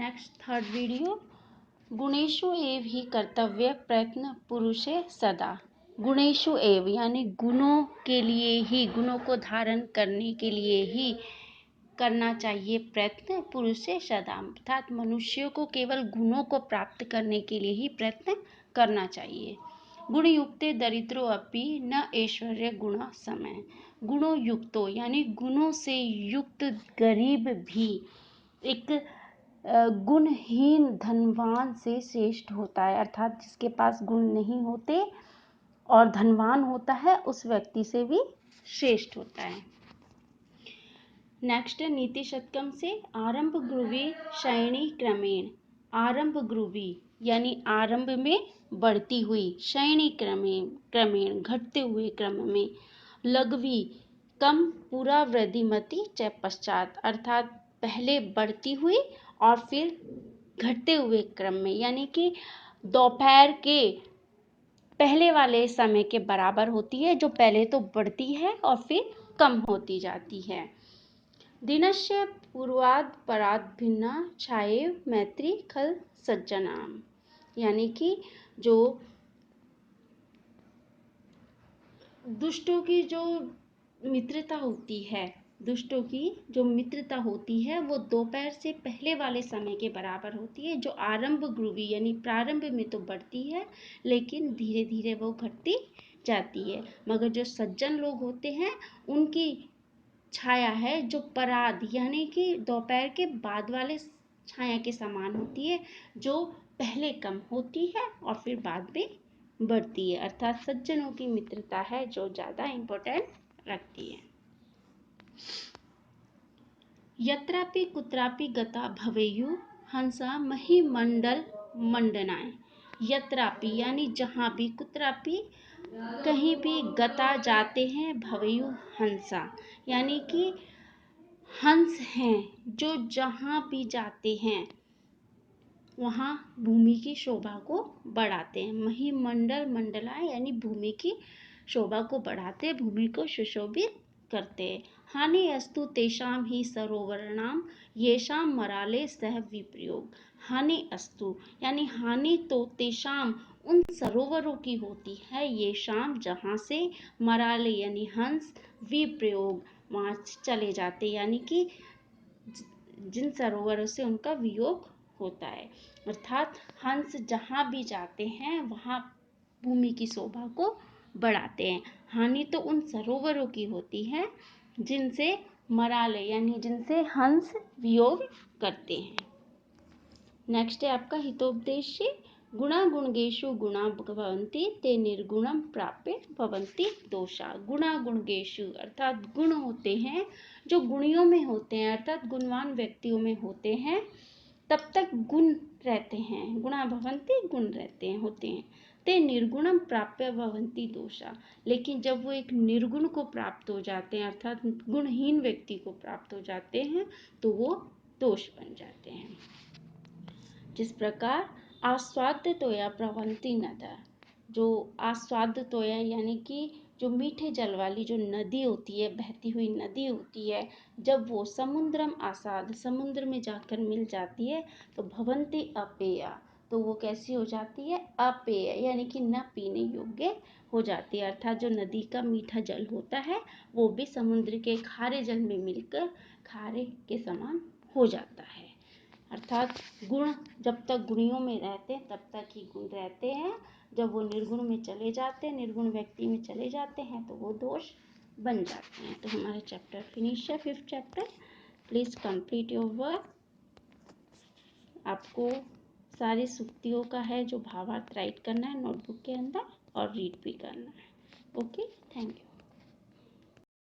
Next third video, गुणेषु एव ही कर्तव्य प्रयत्न पुरुषे सदा। गुणेषु एव यानी गुणों के लिए ही, गुणों को धारण करने के लिए ही करना चाहिए प्रयत्न पुरुषे सदा, अर्थात मनुष्य को केवल गुणों को प्राप्त करने के लिए ही प्रयत्न करना चाहिए। गुणयुक्ते दरिद्रो अपि न ऐश्वर्य गुण समय। गुणों युक्तो यानी गुणों से युक्त गरीब भी एक गुणहीन धनवान से श्रेष्ठ होता है, अर्थात जिसके पास गुण नहीं होते और धनवान होता है उस व्यक्ति से भी श्रेष्ठ होता है। नेक्स्ट है नीति शतकम से, आरंभ ग्रुवी शयनी क्रमेण। आरंभ ग्रुवी यानी आरंभ में बढ़ती हुई, शयनी क्रमेण घटते हुए क्रम में, लघवी कम पूरा वृद्धिमति च पश्चात, अर्थात पहले बढ़ती हुई और फिर घटते हुए क्रम में, यानी कि दोपहर के पहले वाले समय के बराबर होती है, जो पहले तो बढ़ती है और फिर कम होती जाती है। दिनस्य पूर्वाद पराद भिन्ना छाये मैत्री खल सज्जनाम, यानी कि जो दुष्टों की जो मित्रता होती है, दुष्टों की जो मित्रता होती है वो दोपहर से पहले वाले समय के बराबर होती है, जो आरंभ ग्रुवी यानी प्रारंभ में तो बढ़ती है लेकिन धीरे धीरे वो घटती जाती है। मगर जो सज्जन लोग होते हैं उनकी छाया है जो पराद यानी कि दोपहर के बाद वाले छाया के समान होती है, जो पहले कम होती है और फिर बाद में बढ़ती है, अर्थात सज्जनों की मित्रता है जो ज़्यादा इम्पोर्टेंट रखती है। यत्रापि कुत्रापि गता भवेयु हंसा महिमंडल मंडनाय। यत्रापि यानी जहाँ भी, कुत्रापि कहीं भी, गता जाते हैं, भवेयु हंसा यानी कि हंस हैं जो जहाँ भी जाते हैं वहाँ भूमि की शोभा को बढ़ाते हैं। महिमंडल मंडला यानी भूमि की शोभा को बढ़ाते, भूमि को सुशोभित करते। हानि अस्तु तेषाम ही सरोवरणाम येषाम मराले सह विप्रयोग। हानि अस्तु यानी हानि तो तेषाम उन सरोवरों की होती है, येषाम जहाँ से, मराले यानी हंस, विप्रयोग वहाँ चले जाते, यानी कि जिन सरोवरों से उनका वियोग होता है, अर्थात हंस जहाँ भी जाते हैं वहाँ भूमि की शोभा को बढ़ाते हैं। हानि तो उन सरोवरों की होती है जिनसे मराले यानी जिनसे हंस वियोग करते हैं। नेक्स्ट है आपका हितोपदेश, गुणा गुणगेषु गुणा भवन्ति ते निर्गुणम प्राप्य भवन्ति दोषा। गुणा गुणगेषु अर्थात गुण होते हैं जो गुणियों में होते हैं, अर्थात गुणवान व्यक्तियों में होते हैं, तब तक गुण रहते हैं, गुणा भवन्ति गुण रहते हैं, होते हैं। ते निर्गुणम प्राप्य भवन्ति दोषा, लेकिन जब वो एक निर्गुण को प्राप्त हो जाते हैं, अर्थात गुणहीन व्यक्ति को प्राप्त हो जाते हैं, तो वो दोष बन जाते हैं। जिस प्रकार आस्वाद्य तोया प्रवन्ति नदा, जो आस्वाद्य तोया यानी कि जो मीठे जल वाली जो नदी होती है, बहती हुई नदी होती है, जब वो समुद्रम आसाद समुद्र में जाकर मिल जाती है तो भवन्ति अपेया, तो वो कैसी हो जाती है, अपेय यानी कि न पीने योग्य हो जाती है, अर्थात जो नदी का मीठा जल होता है वो भी समुद्र के खारे जल में मिलकर खारे के समान हो जाता है। अर्थात गुण जब तक गुणियों में रहते हैं तब तक ही गुण रहते हैं, जब वो निर्गुण में चले जाते हैं, निर्गुण व्यक्ति में चले जाते हैं तो वो दोष बन जाते हैं। तो हमारा चैप्टर फिनिश है, 5th chapter. Please complete your work. आपको सारी सूक्तियों का है जो भावार्थ राइट करना है नोटबुक के अंदर और रीड भी करना है। Okay, thank you.